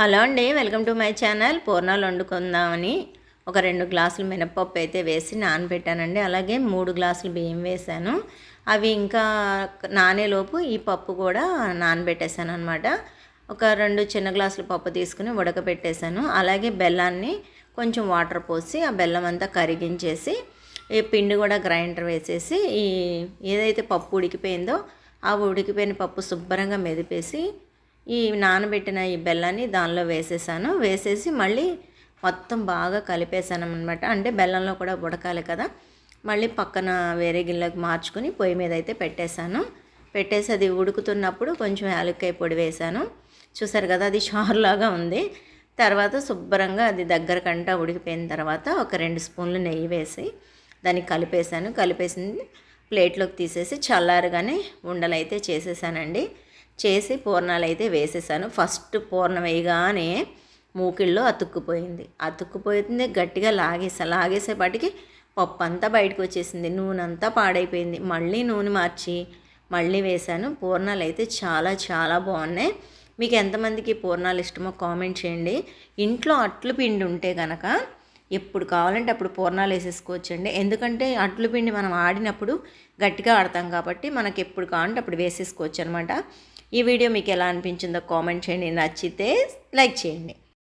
Hello అండి, welcome to my channel. పూర్ణాలు వండుకుందామని ఒక 2 గ్లాసులు మినపప్పు అయితే వేసి నానబెట్టానండి. అలాగే 3 గ్లాసులు బియ్యం వేసాను. అవి ఇంకా నానేలోపు ఈ పప్పు కూడా నానబెట్టేశాను అనమాట. ఒక 2 చిన్న గ్లాసులు పప్పు తీసుకుని ఉడకబెట్టేశాను. అలాగే బెల్లాన్ని కొంచెం వాటర్ పోసి ఆ బెల్లం అంతా కరిగించేసి ఈ పిండి కూడా గ్రైండర్ వేసేసి ఏదైతే పప్పు ఉడికిపోయిందో ఆ ఉడికిపోయిన పప్పు శుభ్రంగా మెదిపేసి ఈ నానబెట్టిన ఈ బెల్లాన్ని దానిలో వేసేసి మళ్ళీ మొత్తం బాగా కలిపేసాను అనమాట. అంటే బెల్లంలో కూడా ఉడకాలి కదా. మళ్ళీ పక్కన వేరే గిన్నెలోకి మార్చుకొని పొయ్యి మీద అయితే పెట్టేసి అది ఉడుకుతున్నప్పుడు కొంచెం యాలక్కాయ పొడి వేసాను. చూసారు కదా, అది చారులాగా ఉంది. తర్వాత శుభ్రంగా అది దగ్గరకంటా ఉడికిపోయిన తర్వాత ఒక 2 స్పూన్లు నెయ్యి వేసి దాన్ని కలిపేసింది ప్లేట్లోకి తీసేసి చల్లారగానే ఉండలైతే చేసేసానండి. చేసి పూర్ణాలు అయితే వేసేసాను. ఫస్ట్ పూర్ణం వేయగానే మూకిళ్ళలో అతుక్కుపోయింది. గట్టిగా లాగేసేపాటికి పప్పు అంతా బయటకు వచ్చేసింది. నూనె అంతా పాడైపోయింది. మళ్ళీ నూనె మార్చి మళ్ళీ వేశాను. పూర్ణాలు అయితే చాలా చాలా బాగున్నాయి. మీకు ఎంతమందికి పూర్ణాలు ఇష్టమో కామెంట్ చేయండి. ఇంట్లో అట్లు పిండి ఉంటే కనుక ఎప్పుడు కావాలంటే అప్పుడు పూర్ణాలు వేసేసుకోవచ్చండి. ఎందుకంటే అట్లు పిండి మనం ఆడినప్పుడు గట్టిగా ఆడతాం కాబట్టి మనకి ఎప్పుడు కావాలంటే అప్పుడు వేసేసుకోవచ్చు అనమాట. ఈ వీడియో మీకు ఎలా అనిపించిందో కామెంట్ చేయండి. నచ్చితే లైక్ చేయండి.